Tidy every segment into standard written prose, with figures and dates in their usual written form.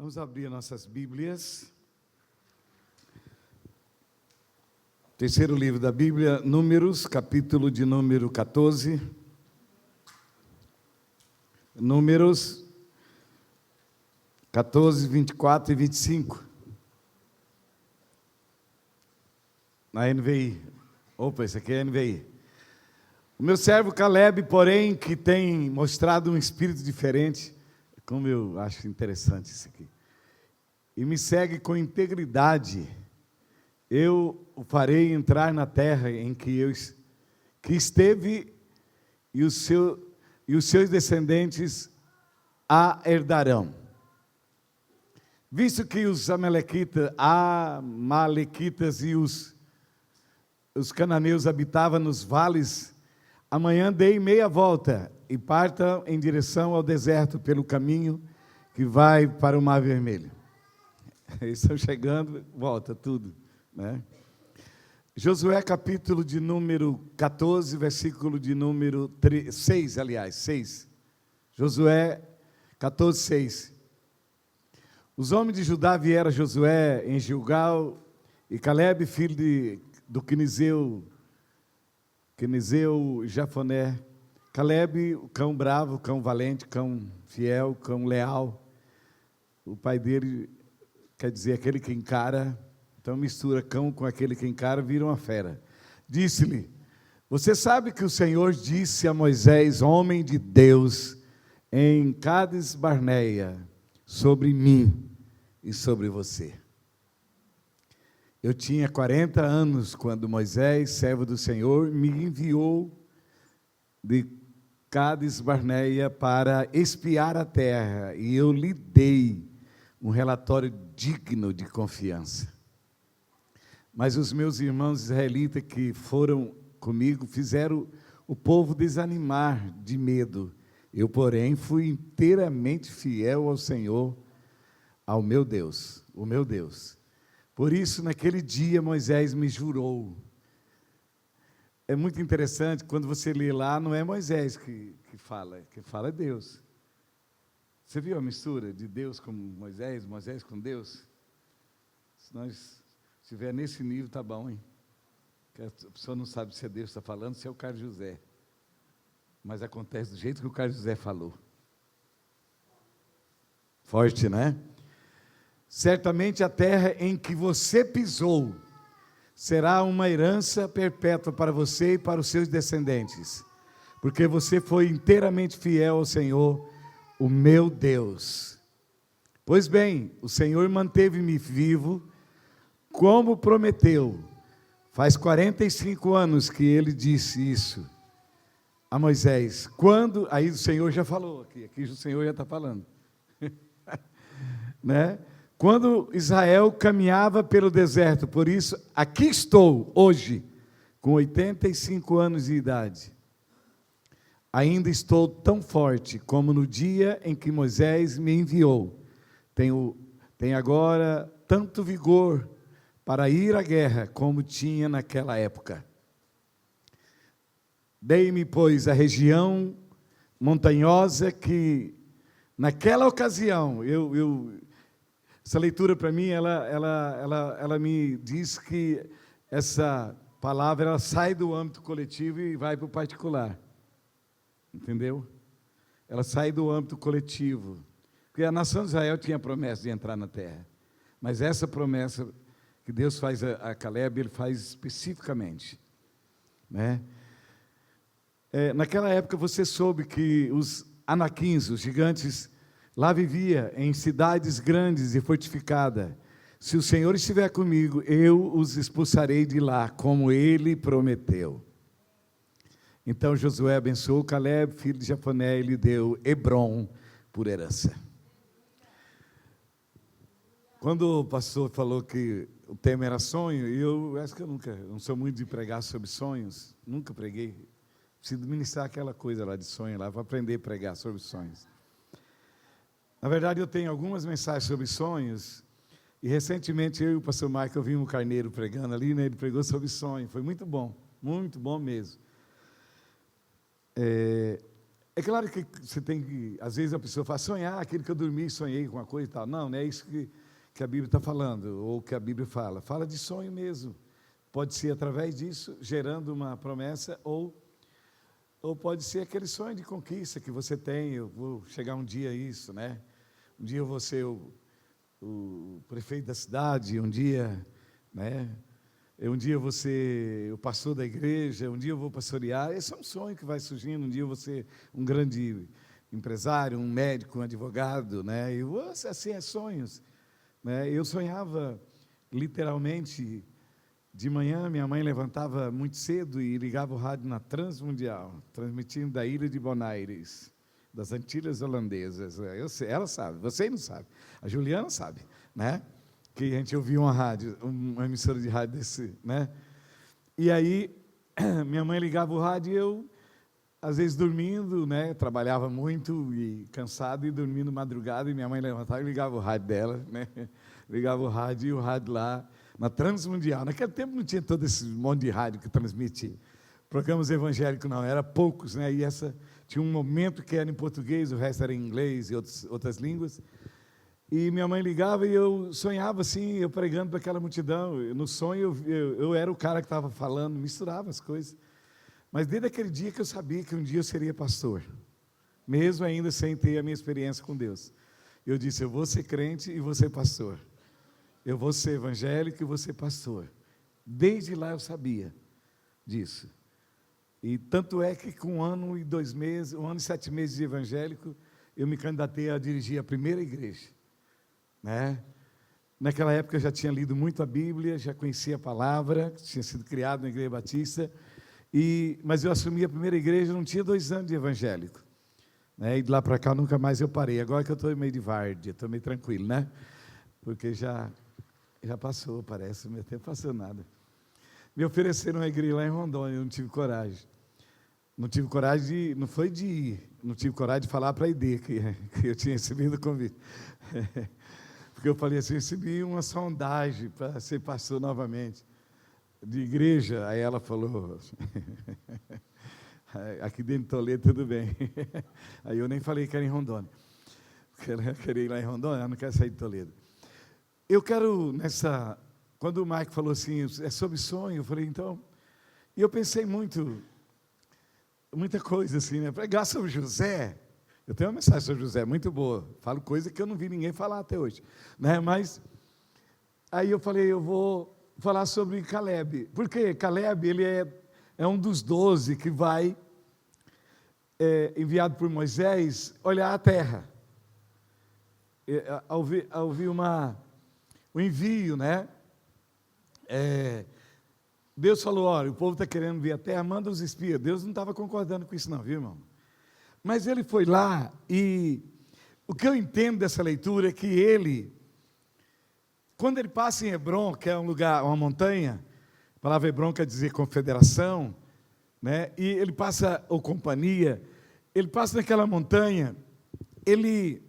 Vamos abrir nossas Bíblias. Terceiro livro da Bíblia, Números, capítulo de número 14. Números 14, 24 e 25. Na NVI. Opa, esse aqui é a NVI. O meu servo Caleb, porém, que tem mostrado um espírito diferente, como eu acho interessante isso aqui, e me segue com integridade, eu o farei entrar na terra em que esteve, e os seus descendentes a herdarão. Visto que os amalequitas e os cananeus habitavam nos vales, amanhã dei meia volta e parta em direção ao deserto pelo caminho que vai para o Mar Vermelho. Eles estão chegando, volta tudo, né? Josué, capítulo de número 14, versículo de número 6. Josué 14, 6. Os homens de Judá vieram a Josué em Gilgal, e Caleb, filho do Quenizeu Jafoné. Caleb, o cão bravo, cão valente, cão fiel, cão leal. O pai dele, quer dizer, aquele que encara. Então mistura cão com aquele que encara, vira uma fera. Disse-lhe: você sabe que o Senhor disse a Moisés, homem de Deus, em Cades Barneia, sobre mim e sobre você. Eu tinha 40 anos quando Moisés, servo do Senhor, me enviou de Cades Barneia para espiar a terra, e eu lhe dei um relatório digno de confiança. Mas os meus irmãos israelitas que foram comigo fizeram o povo desanimar de medo. Eu, porém, fui inteiramente fiel ao Senhor, ao meu Deus, o meu Deus. Por isso, naquele dia, Moisés me jurou. É muito interessante, quando você lê lá, não é Moisés que fala, quem fala é Deus. Você viu a mistura de Deus com Moisés, Moisés com Deus? Se nós estiver nesse nível, tá bom, hein? Que a pessoa não sabe se é Deus que está falando, se é o Carlos José. Mas acontece do jeito que o Carlos José falou. Forte, né? Certamente a terra em que você pisou será uma herança perpétua para você e para os seus descendentes, porque você foi inteiramente fiel ao Senhor, o meu Deus. Pois bem, o Senhor manteve-me vivo, como prometeu. Faz 45 anos que ele disse isso a Moisés. Quando, aí o Senhor já falou, aqui o Senhor já está falando, né? Quando Israel caminhava pelo deserto, por isso, aqui estou hoje, com 85 anos de idade. Ainda estou tão forte como no dia em que Moisés me enviou. Tenho agora tanto vigor para ir à guerra como tinha naquela época. Dei-me, pois, a região montanhosa que, naquela ocasião, essa leitura para mim, ela me diz que essa palavra ela sai do âmbito coletivo e vai para o particular. Entendeu? Ela sai do âmbito coletivo. Porque a nação de Israel tinha a promessa de entrar na terra. Mas essa promessa que Deus faz a Caleb, ele faz especificamente, né? Naquela época você soube que os anaquins, os gigantes, lá vivia em cidades grandes e fortificadas. Se o Senhor estiver comigo, eu os expulsarei de lá, como ele prometeu. Então Josué abençoou Caleb, filho de Jafoné, e lhe deu Hebrom por herança. Quando o pastor falou que o tema era sonho, eu acho que eu não sou muito de pregar sobre sonhos, nunca preguei. Preciso ministrar aquela coisa lá de sonho, lá para aprender a pregar sobre sonhos. Na verdade, eu tenho algumas mensagens sobre sonhos, e recentemente eu e o pastor Michael vimos o Carneiro pregando ali, né? Ele pregou sobre sonho, foi muito bom mesmo. É claro que você tem que, às vezes a pessoa fala, sonhar, aquilo que eu dormi, sonhei com uma coisa e tal. Não é isso que a Bíblia está falando, ou que a Bíblia fala. Fala de sonho mesmo. Pode ser através disso, gerando uma promessa, ou pode ser aquele sonho de conquista que você tem. Eu vou chegar um dia a isso, né? Um dia eu vou ser o prefeito da cidade, um dia, né? Um dia eu vou ser o pastor da igreja, um dia eu vou pastorear. Esse é um sonho que vai surgindo. Um dia eu vou ser um grande empresário, um médico, um advogado, né? E assim, é sonhos, né? Eu sonhava, literalmente, de manhã, minha mãe levantava muito cedo e ligava o rádio na Transmundial, transmitindo da ilha de Bonaires, das Antilhas Holandesas. Eu sei, ela sabe, você não sabe. A Juliana sabe, né? Que a gente ouvia uma rádio, uma emissora de rádio desse, né? E aí, minha mãe ligava o rádio e eu, às vezes dormindo, né? Trabalhava muito e cansado e dormindo madrugada, e minha mãe levantava e ligava o rádio dela, né? Ligava o rádio e o rádio lá, na Transmundial. Naquele tempo não tinha todo esse monte de rádio que transmite programas evangélicos, não, era poucos, né? E tinha um momento que era em português, o resto era em inglês e outras línguas. E minha mãe ligava e eu sonhava assim, eu pregando para aquela multidão. No sonho eu era o cara que estava falando, misturava as coisas. Mas desde aquele dia que eu sabia que um dia eu seria pastor, mesmo ainda sem ter a minha experiência com Deus. Eu disse, eu vou ser crente e vou ser pastor. Eu vou ser evangélico e vou ser pastor. Desde lá eu sabia disso. E tanto é que com 1 ano e 2 meses, 1 ano e 7 meses de evangélico, eu me candidatei a dirigir a primeira igreja. Né? Naquela época eu já tinha lido muito a Bíblia, já conhecia a palavra, tinha sido criado na Igreja Batista, mas eu assumi a primeira igreja, não tinha 2 anos de evangélico. Né? E de lá para cá nunca mais eu parei. Agora que eu estou meio de várzea, estou meio tranquilo, né? Porque já passou, parece, meu tempo passou nada. Me ofereceram uma igreja lá em Rondônia, eu não tive coragem. Não tive coragem não foi de ir, não tive coragem de falar para a ID que eu tinha recebido o convite. Porque eu falei assim, recebi uma sondagem para ser pastor novamente, de igreja. Aí ela falou, aqui dentro de Toledo tudo bem. Aí eu nem falei que era em Rondônia, porque ela queria ir lá em Rondônia, ela não quer sair de Toledo. Eu quero, quando o Mike falou assim, é sobre sonho, eu falei, então, e eu pensei muita coisa assim, né? Pregar sobre José. Eu tenho uma mensagem sobre José, muito boa. Falo coisa que eu não vi ninguém falar até hoje. Né? Mas, aí eu falei, eu vou falar sobre Caleb. Porque Caleb, ele é um dos 12 que vai, enviado por Moisés, olhar a terra. Ao ouvir o envio, né? Deus falou, olha, o povo está querendo ver a terra, manda os espias. Deus não estava concordando com isso não, viu, irmão? Mas ele foi lá e o que eu entendo dessa leitura é que ele, quando ele passa em Hebron, que é um lugar, uma montanha, a palavra Hebron quer dizer confederação, né? E ele passa, ou companhia, ele passa naquela montanha, ele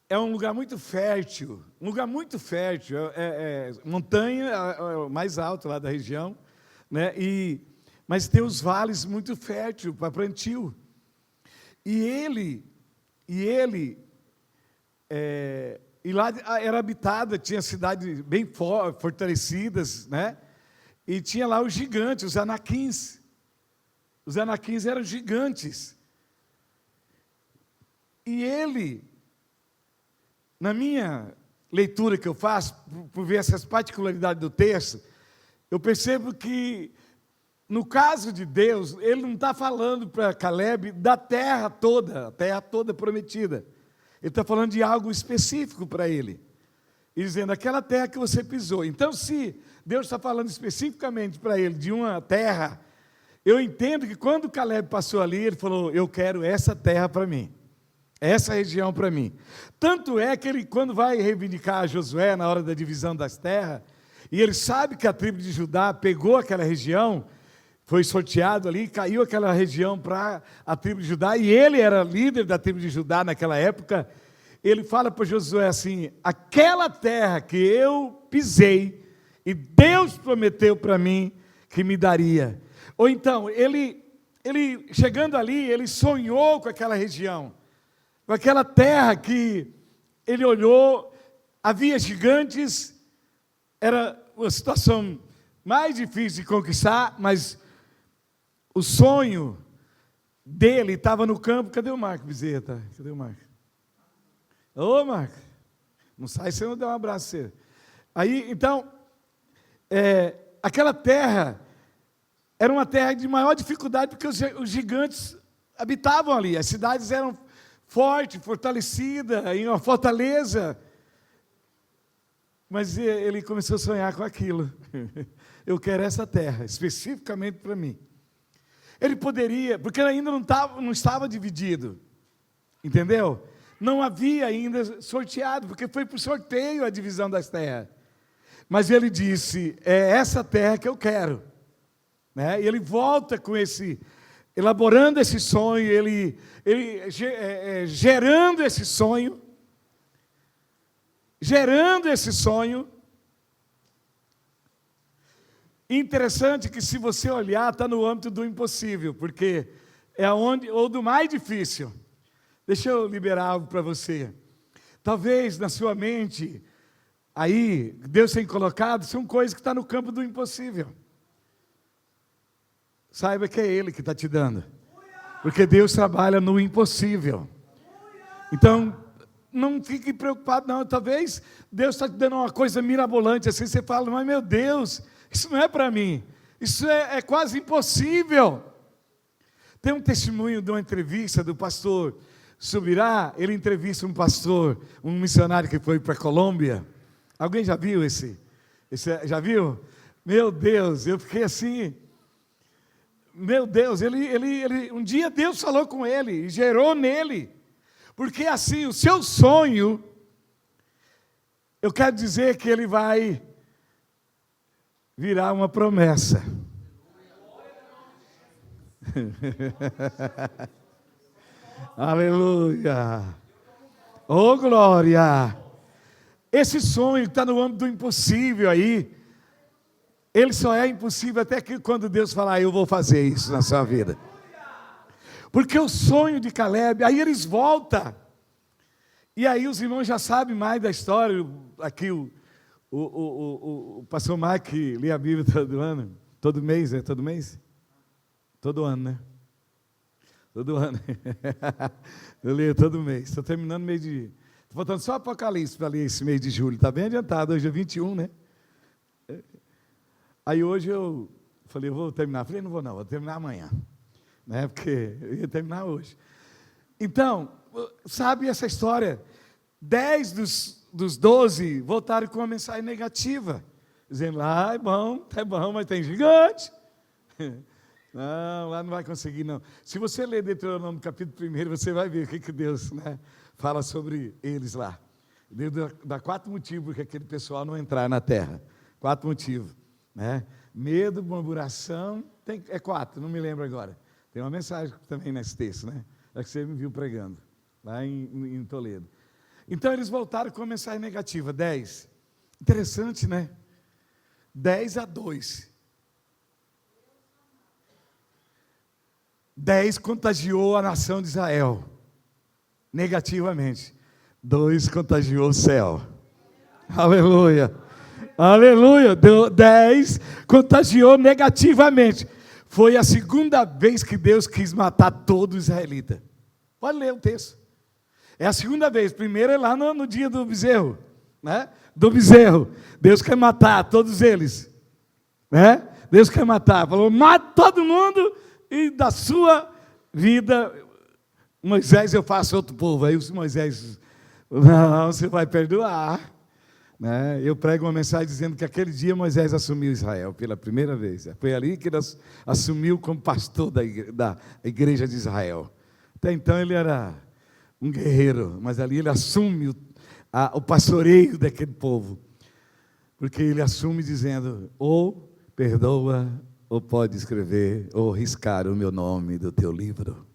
é um lugar muito fértil, montanha, é o mais alto lá da região, né? Mas tem os vales muito férteis para plantio. E lá era habitada, tinha cidades bem fortalecidas, né? E tinha lá os gigantes, os anaquins. Os anaquins eram gigantes. E na minha leitura que eu faço, por ver essas particularidades do texto, eu percebo que, no caso de Deus, ele não está falando para Caleb da terra toda, a terra toda prometida. Ele está falando de algo específico para ele. E dizendo, aquela terra que você pisou. Então, se Deus está falando especificamente para ele de uma terra, eu entendo que quando Caleb passou ali, ele falou, eu quero essa terra para mim. Essa região para mim. Tanto é que ele, quando vai reivindicar a Josué na hora da divisão das terras, e ele sabe que a tribo de Judá pegou aquela região, foi sorteado ali, caiu aquela região para a tribo de Judá, e ele era líder da tribo de Judá naquela época. Ele fala para Josué assim, aquela terra que eu pisei, e Deus prometeu para mim que me daria. Ou então, ele ele, chegando ali, ele sonhou com aquela região, com aquela terra que ele olhou, havia gigantes, era uma situação mais difícil de conquistar, mas o sonho dele estava no campo. Cadê o Marco Bezerra? Cadê o Marco? Ô, Marco, não sai se eu não der um abraço você. Aí, então, aquela terra era uma terra de maior dificuldade, porque os gigantes habitavam ali, as cidades eram fortes, fortalecidas, em uma fortaleza. Mas ele começou a sonhar com aquilo. Eu quero essa terra, especificamente para mim. Ele poderia, porque ainda não estava dividido, entendeu? Não havia ainda sorteado, porque foi por sorteio a divisão das terras. Mas ele disse, é essa terra que eu quero. Né? E ele volta com elaborando esse sonho, gerando esse sonho. Interessante que, se você olhar, está no âmbito do impossível, porque é ou do mais difícil. Deixa eu liberar algo para você. Talvez na sua mente, aí, Deus tem colocado, são coisas que estão no campo do impossível. Saiba que é Ele que está te dando, porque Deus trabalha no impossível. Então, não fique preocupado não, talvez Deus está te dando uma coisa mirabolante, assim você fala, mas meu Deus, isso não é para mim, isso é quase impossível. Tem um testemunho de uma entrevista do pastor Subirá, ele entrevista um pastor, um missionário que foi para a Colômbia. Alguém já viu esse? Já viu? Meu Deus, eu fiquei assim, meu Deus, um dia Deus falou com ele, e gerou nele, porque assim, o seu sonho, eu quero dizer que ele vai virar uma promessa. Aleluia! Oh, glória! Esse sonho que está no âmbito do impossível aí, ele só é impossível até que quando Deus falar, eu vou fazer isso na sua vida. Porque o sonho de Caleb, aí eles voltam. E aí os irmãos já sabem mais da história. Aqui o pastor Mike lê a Bíblia todo ano. Todo mês, é todo mês? Todo ano, né? Todo ano. Eu leio todo mês. Estou terminando o mês de... Estou faltando só Apocalipse para ler esse mês de julho. Está bem adiantado, hoje é 21, né? Aí hoje eu falei, eu vou terminar. Falei, não vou terminar amanhã. Né? Porque eu ia terminar hoje. Então, sabe essa história? 10 dos 12 voltaram com uma mensagem negativa. Dizendo, lá é bom, mas tem gigante. Não, lá não vai conseguir, não. Se você ler Deuteronômio capítulo 1, você vai ver o que Deus, né, fala sobre eles lá. Deus dá 4 motivos porque aquele pessoal não entrar na terra. 4 motivos. Né? Medo, murmuração, é 4, não me lembro agora. Tem uma mensagem também nesse texto, né? É que você me viu pregando, lá em Toledo. Então eles voltaram com uma mensagem negativa, 10. Interessante, né? 10-2. 10 contagiou a nação de Israel, negativamente. 2 contagiou o céu. Aleluia. Aleluia. 10 contagiou negativamente. Foi a segunda vez que Deus quis matar todo israelita. Pode ler o texto. É a segunda vez. Primeiro é lá no dia do bezerro, né? Do bezerro. Deus quer matar todos eles, né? Deus quer matar. Falou, mata todo mundo. E da sua vida, Moisés, eu faço outro povo. Aí os Moisés, não, você vai perdoar. Né? Eu prego uma mensagem dizendo que aquele dia Moisés assumiu Israel pela primeira vez. Foi ali que ele assumiu como pastor da igreja de Israel. Até então ele era um guerreiro, mas ali ele assume o pastoreio daquele povo. Porque ele assume dizendo, ou perdoa, ou pode escrever, ou riscar o meu nome do teu livro.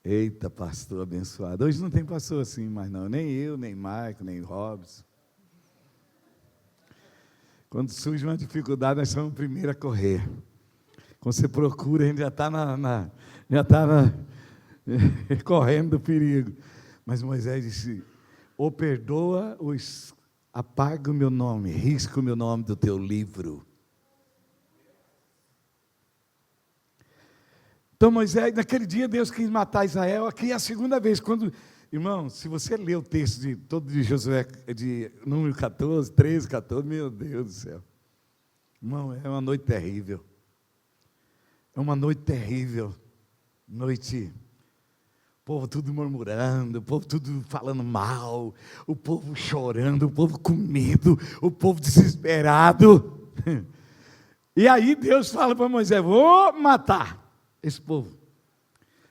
Eita, pastor abençoado. Hoje não tem pastor assim mais não. Nem eu, nem Marco, nem Robson. Quando surge uma dificuldade, nós somos o primeiro a correr. Quando você procura, a gente já está já tá correndo do perigo. Mas Moisés disse: ou perdoa, ou apaga o meu nome, risca o meu nome do teu livro. Então Moisés, naquele dia Deus quis matar Israel. Aqui é a segunda vez. Irmão, se você ler o texto de Josué, de número 14, 13, 14, meu Deus do céu. Irmão, é uma noite terrível. É uma noite terrível. Noite, o povo tudo murmurando, o povo tudo falando mal, o povo chorando, o povo com medo, o povo desesperado. E aí Deus fala para Moisés: vou matar esse povo.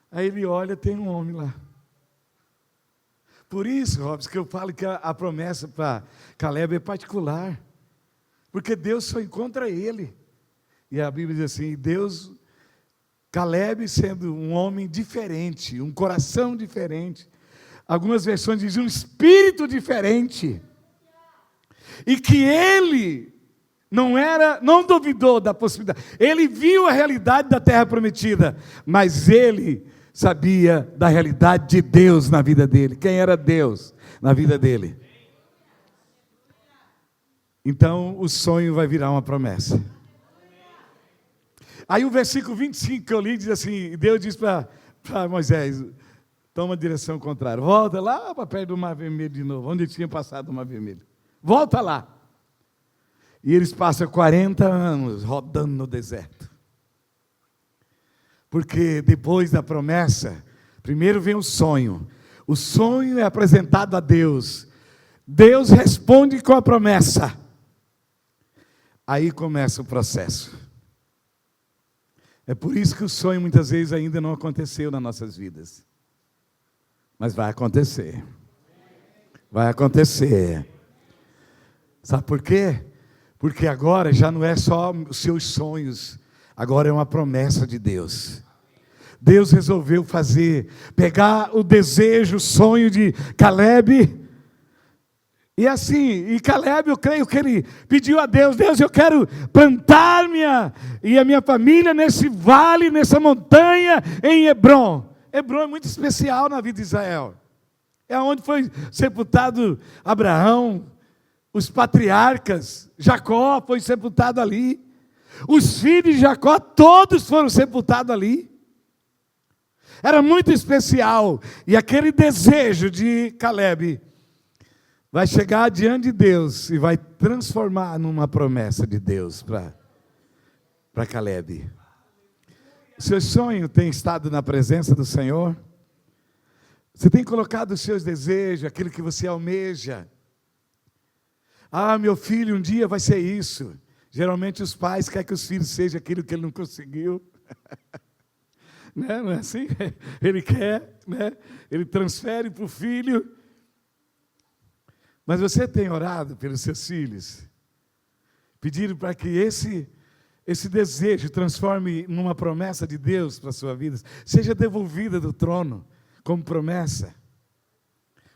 Aí ele olha, tem um homem lá. Por isso, Robson, que eu falo que a promessa para Caleb é particular. Porque Deus só encontra ele. E a Bíblia diz assim: Caleb sendo um homem diferente, um coração diferente. Algumas versões dizem um espírito diferente. E que ele não duvidou da possibilidade. Ele viu a realidade da terra prometida, mas ele sabia da realidade de Deus na vida dele. Quem era Deus na vida dele? Então o sonho vai virar uma promessa. Aí o versículo 25 que eu li diz assim: Deus diz para Moisés: toma a direção contrária, volta lá para perto do Mar Vermelho de novo, onde tinha passado o Mar Vermelho. Volta lá. E eles passam 40 anos rodando no deserto. Porque depois da promessa, primeiro vem o sonho. O sonho é apresentado a Deus. Deus responde com a promessa. Aí começa o processo. É por isso que o sonho muitas vezes ainda não aconteceu nas nossas vidas. Mas vai acontecer. Vai acontecer. Sabe por quê? Porque agora já não é só os seus sonhos, agora é uma promessa de Deus. Deus resolveu pegar o desejo, o sonho de Caleb. E assim, e Caleb, eu creio que ele pediu a Deus: Deus, eu quero plantar a minha família nesse vale, nessa montanha, em Hebrom. Hebrom é muito especial na vida de Israel. É onde foi sepultado Abraão, os patriarcas, Jacó foi sepultado ali. Os filhos de Jacó, todos foram sepultados ali. Era muito especial. E aquele desejo de Caleb vai chegar diante de Deus e vai transformar numa promessa de Deus para Caleb. Seu sonho tem estado na presença do Senhor? Você tem colocado os seus desejos, aquilo que você almeja? Ah, meu filho um dia vai ser isso. Geralmente os pais querem que os filhos sejam aquilo que ele não conseguiu. Né? Não é assim? Ele quer, né? Ele transfere para o filho. Mas você tem orado pelos seus filhos? Pedindo para que esse desejo transforme numa promessa de Deus para a sua vida, seja devolvida do trono como promessa.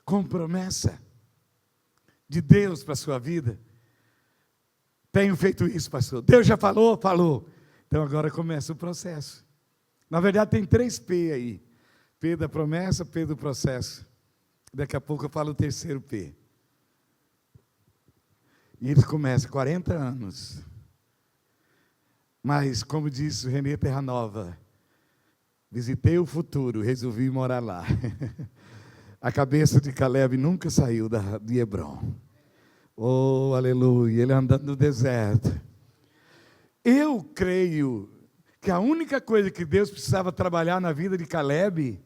Como promessa de Deus para a sua vida. Tenho feito isso, pastor. Deus já falou? Falou. Então agora começa o processo. Na verdade tem 3 P aí. P da promessa, P do processo. Daqui a pouco eu falo o terceiro P. E eles começam 40 anos. Mas, como disse o Renê Terranova, visitei o futuro, resolvi morar lá. A cabeça de Caleb nunca saiu de Hebrom. Oh, aleluia, ele andando no deserto. Eu creio que a única coisa que Deus precisava trabalhar na vida de Caleb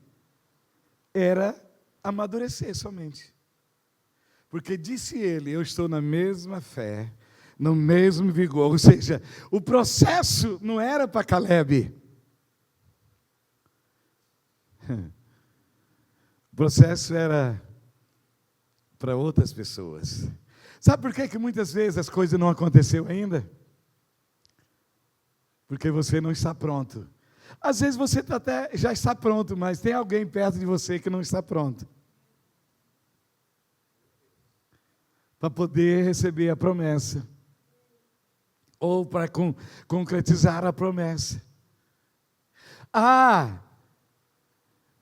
era amadurecer somente. Porque disse ele: eu estou na mesma fé, no mesmo vigor. Ou seja, o processo não era para Caleb. O processo era para outras pessoas. Sabe por que muitas vezes as coisas não aconteceram ainda? Porque você não está pronto. Às vezes você até já está pronto, mas tem alguém perto de você que não está pronto para poder receber a promessa, ou para concretizar a promessa. Ah,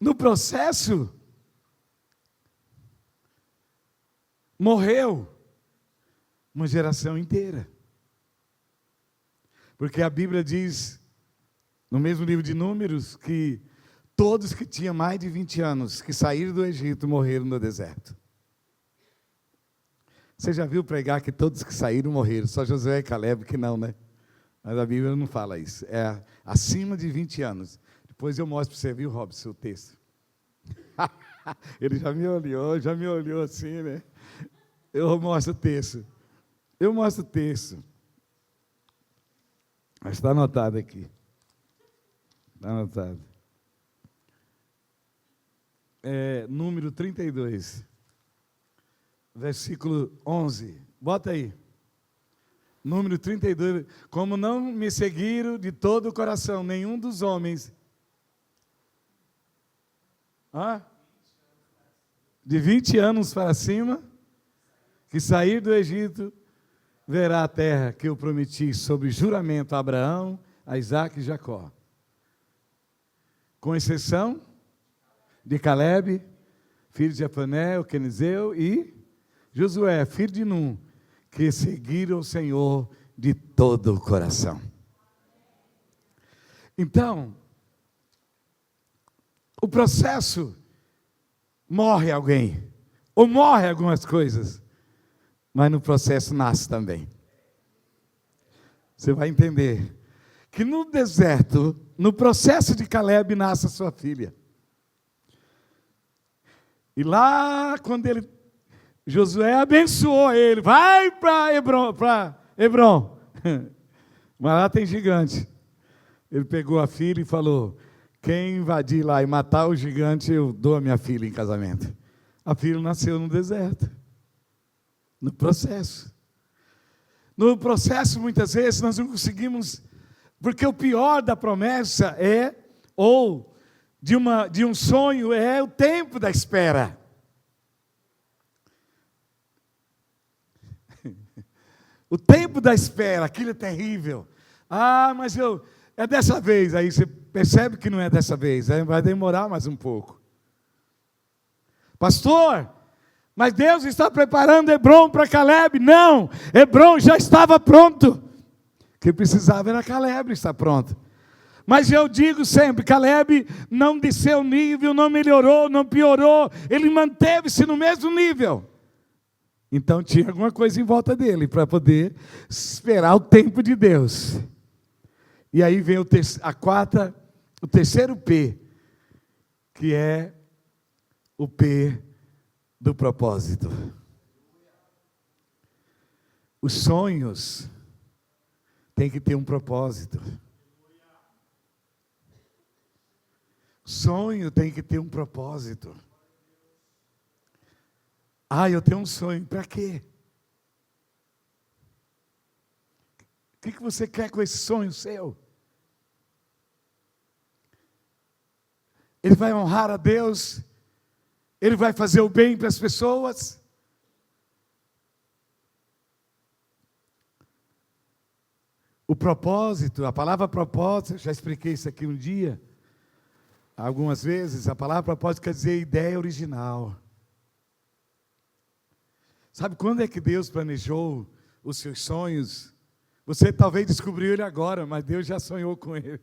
no processo, morreu uma geração inteira. Porque a Bíblia diz, no mesmo livro de Números, que todos que tinham mais de 20 anos, que saíram do Egito, morreram no deserto. Você já viu pregar que todos que saíram morreram? Só Josué e Caleb que não, né? Mas a Bíblia não fala isso. É acima de 20 anos. Depois eu mostro para você, viu, Robson, o texto. Ele já me olhou assim, né? Eu mostro o texto. Mas está anotado aqui. Está anotado. Número 32, versículo 11. Bota aí. Número 32. Como não me seguiram de todo o coração, nenhum dos homens. De 20 anos para cima, que sair do Egito, verá a terra que eu prometi sob juramento a Abraão, a Isaque e Jacó. Com exceção de Caleb, filho de Jefoné, o quenizeu, e Josué, filho de Num, que seguiram o Senhor de todo o coração. Então, o processo morre alguém, ou morre algumas coisas, mas no processo nasce também. Você vai entender que no deserto, no processo de Caleb, nasce a sua filha. E lá, quando Josué abençoou ele, vai para Hebron. Mas lá tem gigante. Ele pegou a filha e falou, quem invadir lá e matar o gigante, eu dou a minha filha em casamento. A filha nasceu no deserto. No processo. No processo, muitas vezes, nós não conseguimos, porque o pior da promessa ou de um sonho, é o tempo da espera. O tempo da espera, aquilo é terrível. Mas é dessa vez, aí você percebe que não é dessa vez, aí vai demorar mais um pouco. Pastor, mas Deus está preparando Hebron para Caleb. Não, Hebron já estava pronto. O que precisava era Caleb estar pronto. Mas eu digo sempre, Caleb não desceu o nível, não melhorou, não piorou, ele manteve-se no mesmo nível. Então tinha alguma coisa em volta dele, para poder esperar o tempo de Deus. E aí vem o terceiro P, que é o P do propósito. Os sonhos têm que ter um propósito. Sonho tem que ter um propósito. Eu tenho um sonho, para quê? O que você quer com esse sonho seu? Ele vai honrar a Deus? Ele vai fazer o bem para as pessoas? O propósito, a palavra propósito, eu já expliquei isso aqui um dia, algumas vezes, a palavra propósito quer dizer ideia original. Sabe quando é que Deus planejou os seus sonhos? Você talvez descobriu ele agora, mas Deus já sonhou com ele,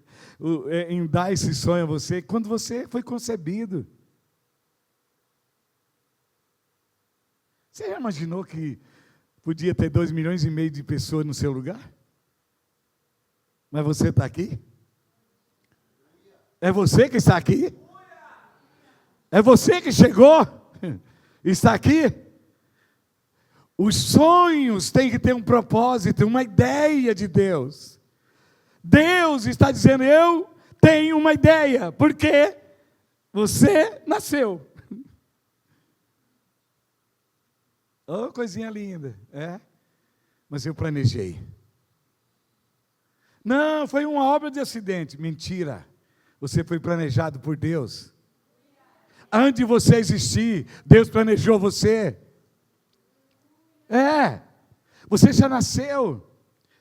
em dar esse sonho a você, quando você foi concebido. Você já imaginou que podia ter 2,5 milhões de pessoas no seu lugar? Mas você está aqui? É você que está aqui? É você que chegou? Está aqui? Os sonhos têm que ter um propósito, uma ideia de Deus. Deus está dizendo, eu tenho uma ideia, porque você nasceu. Oh, coisinha linda, mas eu planejei. Não, foi uma obra de acidente. Mentira. Você foi planejado por Deus. Antes de você existir, Deus planejou você. Você já nasceu.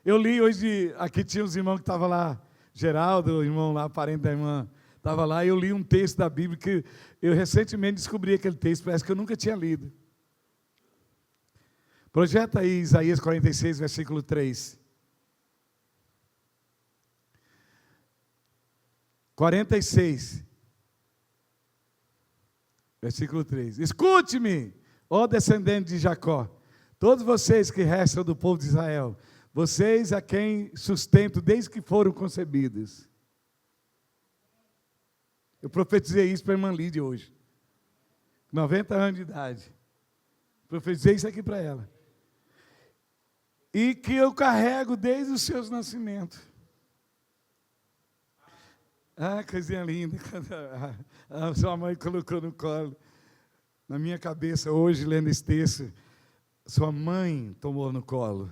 Eu li hoje, aqui tinha uns irmãos que estavam lá, Geraldo, o irmão lá, parente da irmã Estava lá e eu li um texto da Bíblia que eu recentemente descobri aquele texto, parece que eu nunca tinha lido. Projeta aí Isaías 46, versículo 3. 46, versículo 3. Escute-me, ó descendente de Jacó, todos vocês que restam do povo de Israel, vocês a quem sustento desde que foram concebidos. Eu profetizei isso para a irmã Lídia hoje, 90 anos de idade. Profetizei isso aqui para ela. E que eu carrego desde os seus nascimentos. Ah, coisinha linda, a sua mãe colocou no colo. Na minha cabeça, hoje, lendo esse texto, sua mãe tomou no colo,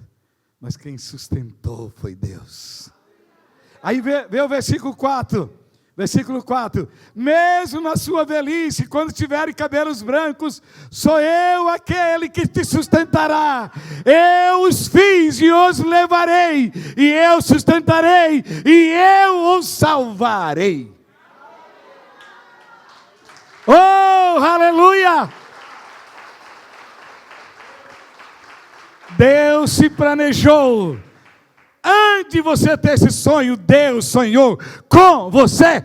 mas quem sustentou foi Deus. Aí vê o versículo 4. Versículo 4, mesmo na sua velhice, quando tiverem cabelos brancos, sou eu aquele que te sustentará. Eu os fiz e os levarei, e eu sustentarei, e eu os salvarei. Oh, aleluia! Deus se planejou. Antes de você ter esse sonho, Deus sonhou com você.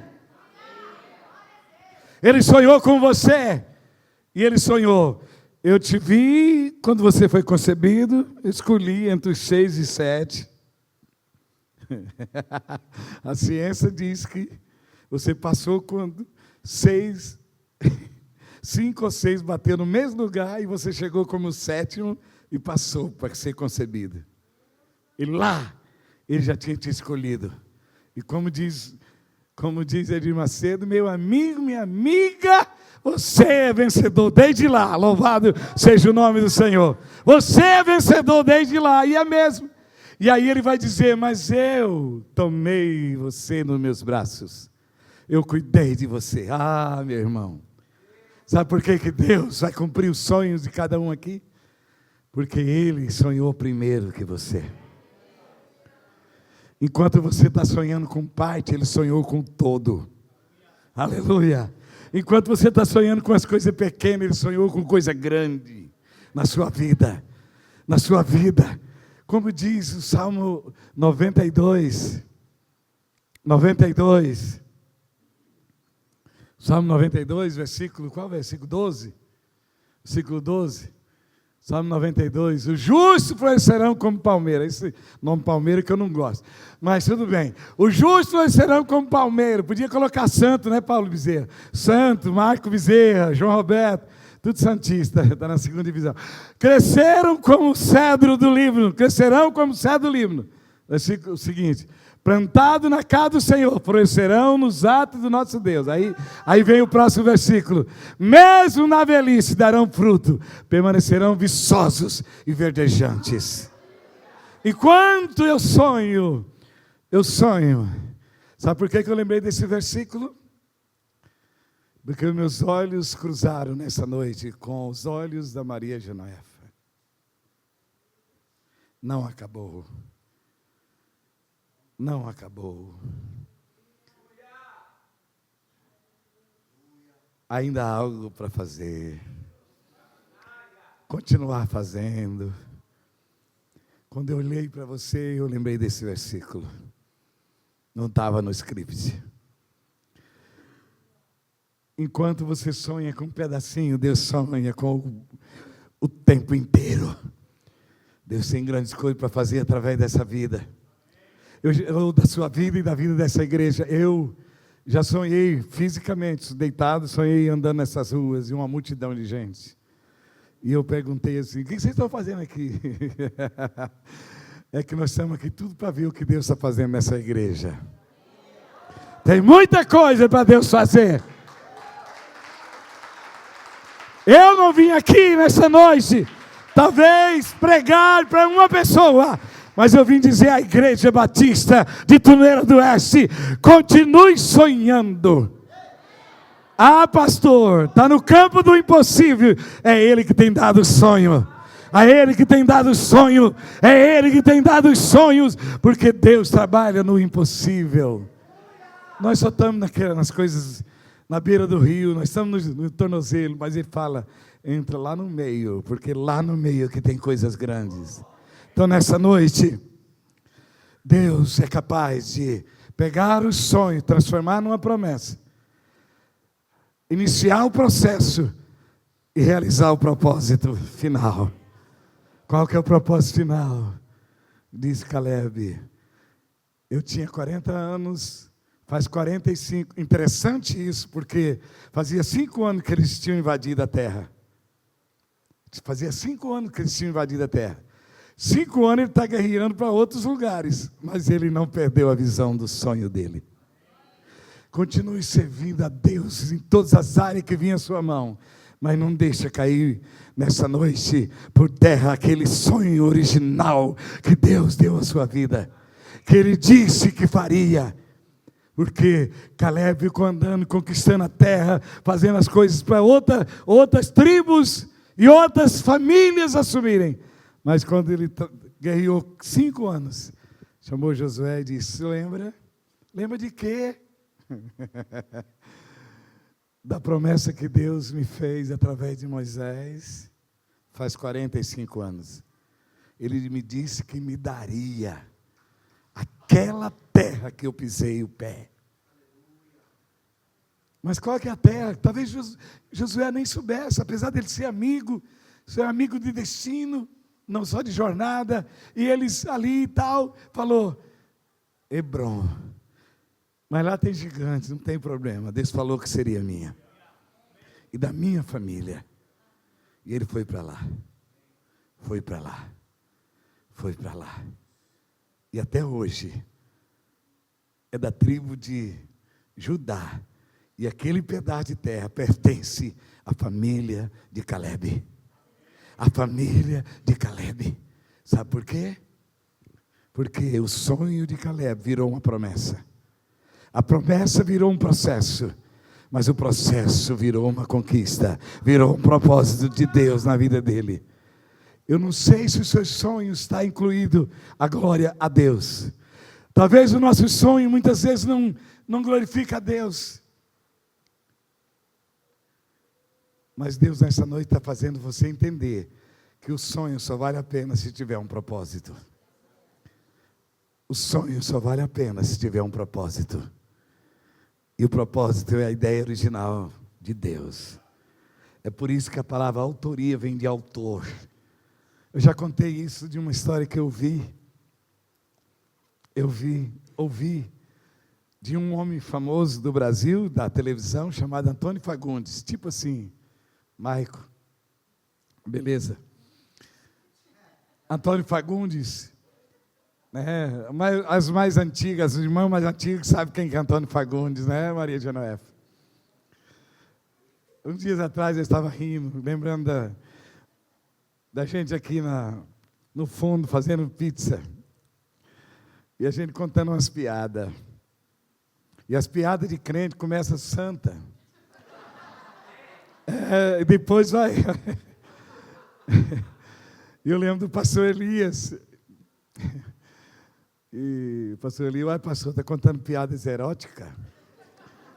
Ele sonhou com você. E Ele sonhou. Eu te vi quando você foi concebido. Escolhi entre os 6 e 7. A ciência diz que você passou quando 5 ou 6 bateram no mesmo lugar. E você chegou como o 7º e passou para ser concebido. E lá Ele já tinha te escolhido. E como diz Edir Macedo, meu amigo, minha amiga, você é vencedor desde lá. Louvado seja o nome do Senhor. Você é vencedor desde lá. E é mesmo. E aí ele vai dizer, mas eu tomei você nos meus braços. Eu cuidei de você. Ah, meu irmão. Sabe por que Deus vai cumprir os sonhos de cada um aqui? Porque Ele sonhou primeiro que você. Enquanto você está sonhando com parte, Ele sonhou com todo. Aleluia. Enquanto você está sonhando com as coisas pequenas, Ele sonhou com coisa grande na sua vida. Na sua vida. Como diz o Salmo 92. 92. Salmo 92, versículo, qual versículo? 12. Versículo 12. Salmo 92, os justos florescerão como palmeira. Esse nome palmeira que eu não gosto. Mas tudo bem. Os justos florescerão como palmeira. Podia colocar santo, né, Paulo Bezerra? Santo, Marco Bezerra, João Roberto, tudo santista, está na 2ª divisão. Cresceram como o cedro do Líbano. Crescerão como o cedro do Líbano. Versículo seguinte. Plantado na casa do Senhor, florescerão nos atos do nosso Deus. Aí vem o próximo versículo. Mesmo na velhice darão fruto, permanecerão viçosos e verdejantes. Enquanto eu sonho. Sabe por que eu lembrei desse versículo? Porque meus olhos cruzaram nessa noite com os olhos da Maria Genoefa. Não acabou. Não acabou. Ainda há algo para fazer. Continuar fazendo. Quando eu olhei para você, eu lembrei desse versículo. Não estava no script. Enquanto você sonha com um pedacinho, Deus sonha com o tempo inteiro. Deus tem grandes coisas para fazer através dessa vida. Da sua vida e da vida dessa igreja. Eu já sonhei fisicamente, deitado, sonhei andando nessas ruas e uma multidão de gente. E eu perguntei assim, o que vocês estão fazendo aqui? É que nós estamos aqui tudo para ver o que Deus está fazendo nessa igreja. Tem muita coisa para Deus fazer. Eu não vim aqui nessa noite, talvez pregar para uma pessoa, mas eu vim dizer à Igreja Batista de Tuneira do Oeste, continue sonhando. Ah, pastor, está no campo do impossível. É Ele que tem dado o sonho. É Ele que tem dado o sonho. É Ele que tem dado os sonhos. Porque Deus trabalha no impossível. Nós só estamos nas coisas, na beira do rio, nós estamos no tornozelo, mas ele fala, entra lá no meio, porque lá no meio que tem coisas grandes. Então, nessa noite, Deus é capaz de pegar o sonho, transformar numa promessa, iniciar o processo e realizar o propósito final. Qual que é o propósito final? Diz Caleb, eu tinha 40 anos, faz 45, interessante isso, porque fazia 5 anos que eles tinham invadido a terra. Fazia 5 anos que eles tinham invadido a terra. 5 anos ele está guerreando para outros lugares, mas ele não perdeu a visão do sonho dele. Continue servindo a Deus em todas as áreas que vinha à sua mão, mas não deixa cair nessa noite por terra aquele sonho original que Deus deu à sua vida, que Ele disse que faria. Porque Caleb ficou andando, conquistando a terra, fazendo as coisas para outras tribos e outras famílias assumirem. Mas quando ele guerreou 5 anos, chamou Josué e disse, lembra? Lembra de quê? Da promessa que Deus me fez através de Moisés, faz 45 anos. Ele me disse que me daria aquela terra que eu pisei o pé. Mas qual que é a terra? Talvez Josué nem soubesse, apesar dele ser amigo de destino, não só de jornada, e eles ali e tal, falou, Hebron. Mas lá tem gigantes, não tem problema. Deus falou que seria minha. E da minha família. E ele foi para lá. Foi para lá. Foi para lá. E até hoje, é da tribo de Judá. E aquele pedaço de terra pertence à família de Caleb. A família de Caleb. Sabe por quê? Porque o sonho de Caleb virou uma promessa. A promessa virou um processo, mas o processo virou uma conquista, virou um propósito de Deus na vida dele. Eu não sei se os seus sonhos está incluído a glória a Deus. Talvez o nosso sonho muitas vezes não glorifica a Deus. Mas Deus nessa noite está fazendo você entender que o sonho só vale a pena se tiver um propósito. O sonho só vale a pena se tiver um propósito. E o propósito é a ideia original de Deus. É por isso que a palavra autoria vem de autor. Eu já contei isso de uma história que eu ouvi de um homem famoso do Brasil, da televisão, chamado Antônio Fagundes. Tipo assim, Maico, beleza. Antônio Fagundes, né? As mais antigas, os irmãos mais antigos sabem quem é Antônio Fagundes, né, Maria Genoefa? Uns dias atrás eu estava rindo, lembrando da gente aqui no fundo fazendo pizza. E a gente contando umas piadas. E as piadas de crente começam santa. E depois vai. E eu lembro do pastor Elias. E o pastor Elias, pastor, está contando piadas eróticas.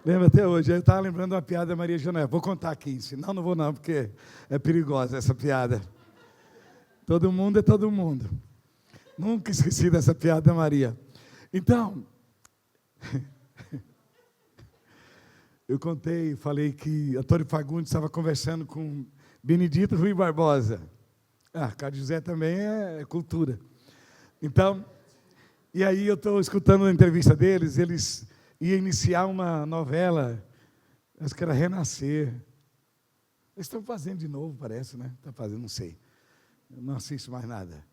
Lembra até hoje. Eu estava lembrando uma piada da Maria Joné. Vou contar aqui. Senão não vou não, porque é perigosa essa piada. Todo mundo é todo mundo. Nunca esqueci dessa piada da Maria. Então, eu falei que Antônio Fagundes estava conversando com Benedito Rui Barbosa. Carlos José também é cultura. Então, e aí eu estou escutando a entrevista deles, eles iam iniciar uma novela, acho que era Renascer. Eles estão fazendo de novo, parece, né? Está fazendo, não sei. Eu não assisto mais nada.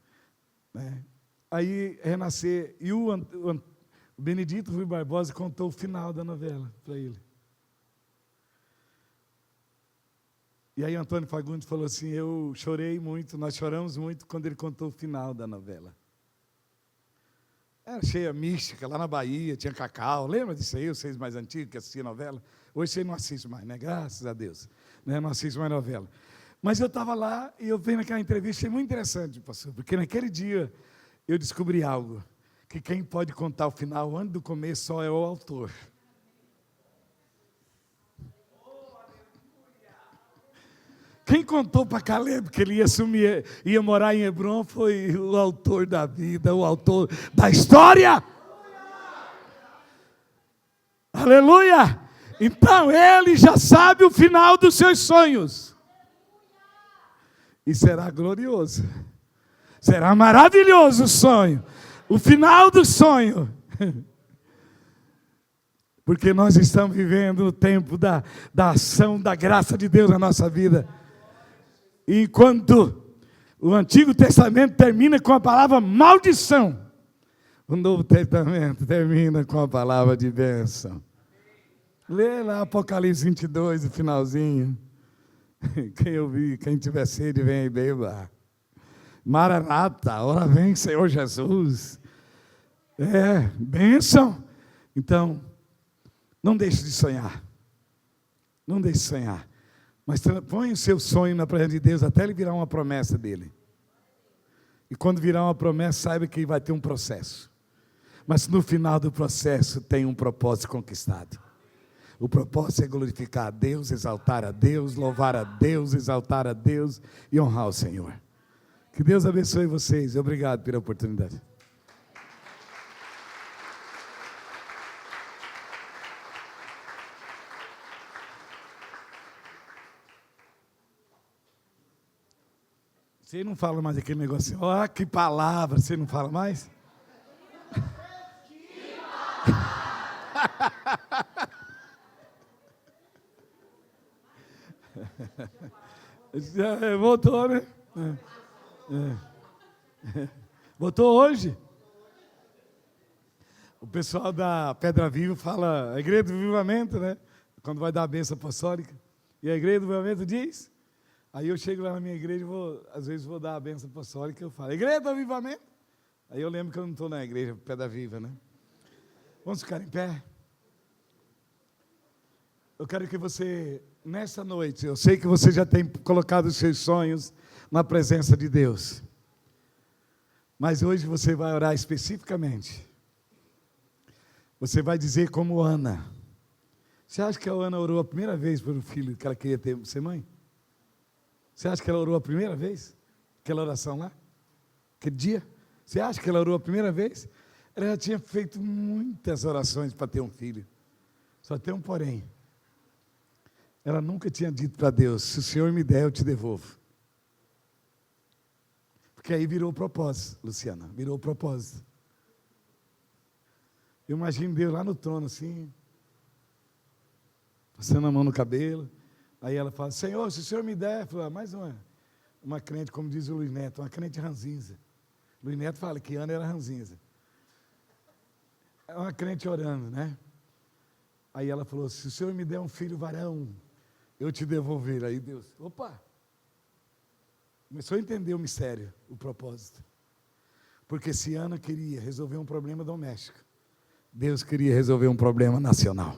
Né? Aí, Renascer, e o Benedito Rui Barbosa contou o final da novela para ele. E aí Antônio Fagundes falou assim, eu chorei muito, nós choramos muito quando ele contou o final da novela. Era cheia mística, lá na Bahia, tinha cacau, lembra disso aí, vocês mais antigos que assistiam novela? Hoje você não assiste mais, né? Graças a Deus, né? Não assiste mais novela. Mas eu estava lá e eu vendo aquela entrevista, achei muito interessante, pastor, porque naquele dia eu descobri algo, que quem pode contar o final antes do começo só é o autor. Quem contou para Caleb que ele ia assumir, ia morar em Hebrom foi o autor da vida, o autor da história. Aleluia! Então ele já sabe o final dos seus sonhos. E será glorioso. Será maravilhoso o sonho. O final do sonho. Porque nós estamos vivendo o tempo da ação, da graça de Deus na nossa vida. E enquanto o Antigo Testamento termina com a palavra maldição, o Novo Testamento termina com a palavra de bênção. Lê lá Apocalipse 22, o finalzinho. Quem ouvir, quem tiver sede, vem e beba. Maranata, ora vem Senhor Jesus. Bênção. Então, não deixe de sonhar. Não deixe de sonhar. Mas põe o seu sonho na presença de Deus até ele virar uma promessa dele. E quando virar uma promessa, saiba que vai ter um processo. Mas no final do processo tem um propósito conquistado. O propósito é glorificar a Deus, exaltar a Deus, louvar a Deus, exaltar a Deus e honrar o Senhor. Que Deus abençoe vocês. Obrigado pela oportunidade. Você não fala mais aquele negócio, ó, que palavra, você não fala mais? Voltou, né? Voltou hoje. O pessoal da Pedra Viva fala, a Igreja do Avivamento, né? Quando vai dar a bênção apostólica. E a Igreja do Avivamento diz... Aí eu chego lá na minha igreja, às vezes vou dar a bênção apostólica, eu falo, Igreja do Avivamento. Aí eu lembro que eu não estou na igreja, Pedra Viva, né? Vamos ficar em pé? Eu quero que você, nessa noite, eu sei que você já tem colocado os seus sonhos na presença de Deus. Mas hoje você vai orar especificamente. Você vai dizer como Ana. Você acha que a Ana orou a primeira vez por um filho que ela queria ser mãe? Você acha que ela orou a primeira vez? Aquela oração lá? Aquele dia? Você acha que ela orou a primeira vez? Ela já tinha feito muitas orações para ter um filho. Só tem um porém. Ela nunca tinha dito para Deus, se o Senhor me der, eu te devolvo. Porque aí virou o propósito, Luciana, virou o propósito. Eu imagino Deus lá no trono assim, passando a mão no cabelo. Aí ela fala, Senhor, se o Senhor me der, fala, mais uma crente, como diz o Luiz Neto, uma crente ranzinza. Luiz Neto fala que Ana era ranzinza. É uma crente orando, né? Aí ela falou, se o Senhor me der um filho varão, eu te devolver. Aí Deus, opa! Começou a entender o mistério, o propósito. Porque se Ana queria resolver um problema doméstico, Deus queria resolver um problema nacional.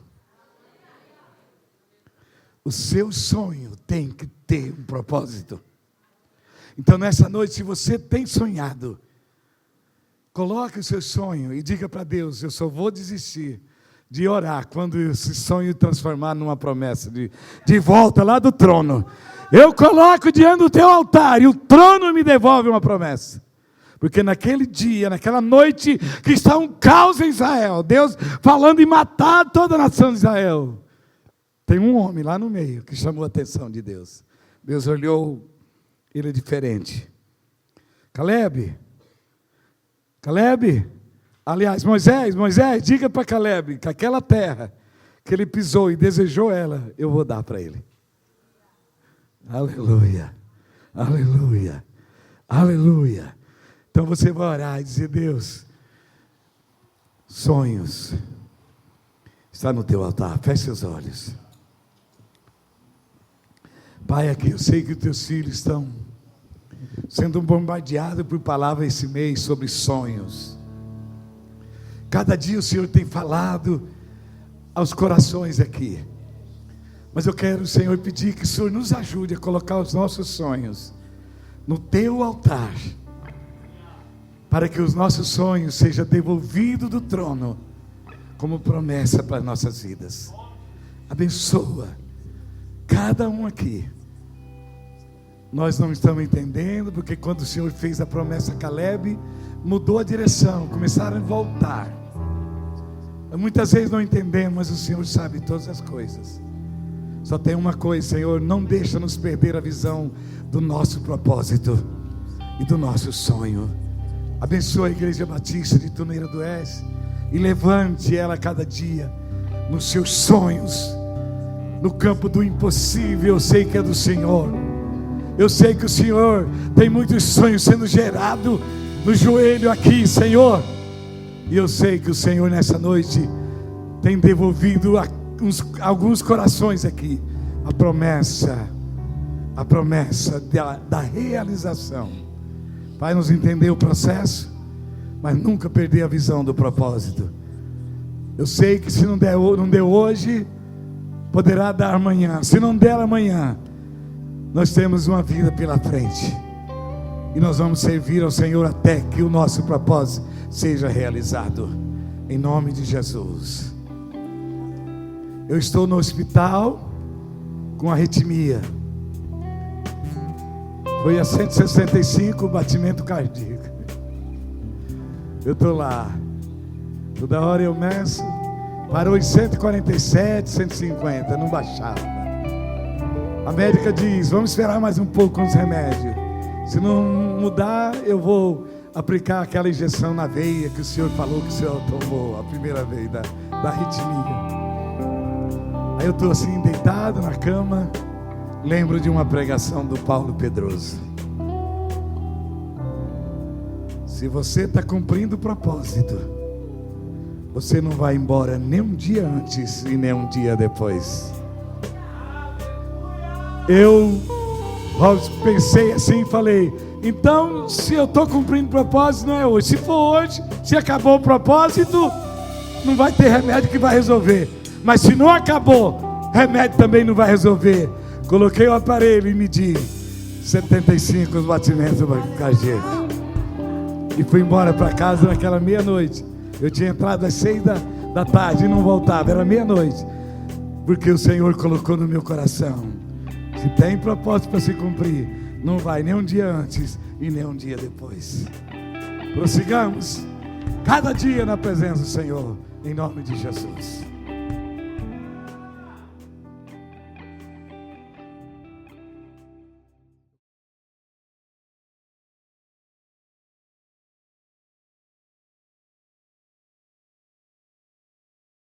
O seu sonho tem que ter um propósito. Então nessa noite, se você tem sonhado, coloque o seu sonho e diga para Deus, eu só vou desistir de orar quando esse sonho transformar numa promessa de volta lá do trono. Eu coloco diante do teu altar e o trono me devolve uma promessa. Porque naquele dia, naquela noite que está um caos em Israel, Deus falando em matar toda a nação de Israel, tem um homem lá no meio que chamou a atenção de Deus. Deus olhou, ele é diferente. Caleb, aliás, Moisés, diga para Caleb que aquela terra que ele pisou e desejou ela, eu vou dar para ele. Aleluia, aleluia, aleluia. Então você vai orar e dizer, Deus, sonhos, está no teu altar, feche seus olhos. Pai, aqui eu sei que os teus filhos estão sendo bombardeados por palavras esse mês sobre sonhos. Cada dia o Senhor tem falado aos corações aqui. Mas eu quero, Senhor, pedir que o Senhor nos ajude a colocar os nossos sonhos no teu altar, para que os nossos sonhos sejam devolvidos do trono como promessa para as nossas vidas. Abençoa cada um aqui. Nós não estamos entendendo, porque quando o Senhor fez a promessa a Caleb, mudou a direção, começaram a voltar. Muitas vezes não entendemos, mas o Senhor sabe todas as coisas. Só tem uma coisa, Senhor, não deixa nos perder a visão do nosso propósito e do nosso sonho. Abençoa a Igreja Batista de Tuneira do Oeste e levante ela cada dia nos seus sonhos, no campo do impossível. Eu sei que é do Senhor. Eu sei que o Senhor tem muitos sonhos sendo gerados no joelho aqui, Senhor. E eu sei que o Senhor nessa noite tem devolvido a alguns corações aqui a promessa da realização. Pai, nos entender o processo, mas nunca perder a visão do propósito. Eu sei que se não deu hoje, poderá dar amanhã. Se não der amanhã, nós temos uma vida pela frente, e nós vamos servir ao Senhor até que o nosso propósito seja realizado, em nome de Jesus. Eu estou no hospital com arritmia, foi a 165 o batimento cardíaco. Eu estou lá, toda hora eu meço, parou em 147, 150, não baixava. A médica diz: vamos esperar mais um pouco com os remédios, se não mudar eu vou aplicar aquela injeção na veia que o senhor falou que o senhor tomou a primeira vez da arritmia. Aí eu estou assim deitado na cama, lembro de uma pregação do Paulo Pedroso: se você está cumprindo o propósito, você não vai embora nem um dia antes e nem um dia depois. Eu pensei assim e falei: então, se eu estou cumprindo o propósito, não é hoje. Se for hoje, se acabou o propósito, não vai ter remédio que vai resolver. Mas se não acabou, remédio também não vai resolver. Coloquei o aparelho e medi 75 os batimentos cardíacos. E fui embora para casa naquela meia-noite. Eu tinha entrado às 6 da tarde e não voltava, era meia-noite. Porque o Senhor colocou no meu coração: se tem propósito para se cumprir, não vai nem um dia antes e nem um dia depois. Prossigamos cada dia na presença do Senhor, em nome de Jesus.